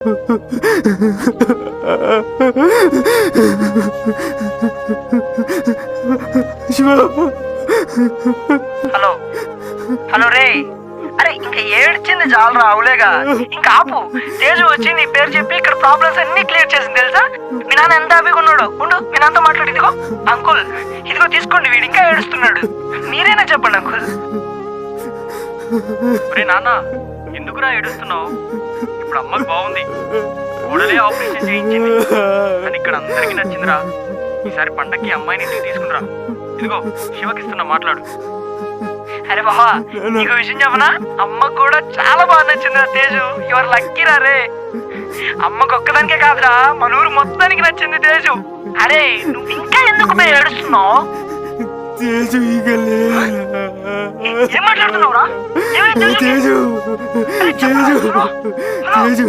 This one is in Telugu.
శివ, హలో హలో రే, అరే ఇంకా ఏడ్చింది చాలు రావులేగా, ఇంకా ఆపు. తేజు వచ్చి నీ పేరు చెప్పి ఇక్కడ ప్రాబ్లమ్స్ అన్ని క్లియర్ చేసింది తెలుసా. మీ నాన్న ఎంత హ్యాపీగా ఉన్నాడు. ఉండు, మీ నాన్నతో మాట్లాడు. ఇదిగో అంకుల్, ఇదిగో తీసుకోండి, వీడు ఇంకా ఏడుస్తున్నాడు. మీరేనా చెప్పండి అంకుల్. ఒరే నాన్న, ఎందుకురా ఏడుస్తున్నావు? ఇప్పుడు అమ్మకి బాగుంది, గోడలే ఆపరేషన్ చేయించింది అని ఇక్కడ అందరికీ నచ్చిందిరా. ఈసారి పండక్కి అమ్మాయిని ఇంటికి తీసుకునిరా. ఇదిగో శివకి ఇస్తున్నా, మాట్లాడు. అరే బాబా, నీకు విషయం చెప్పనా, అమ్మకు కూడా చాలా బాగా నచ్చిందిరా తేజు. యువర్ లక్కీ రా రే. అమ్మకు ఒక్కదానికే కాదురా, మన ఊరు మొత్తానికి నచ్చింది తేజు. అరే నువ్వు ఇంకా ఎందుకు పోయి ఏడుస్తున్నావు? తేజు ఇక ఏం మాట్లాడుతున్నావురా? తేజు తేజు తేజు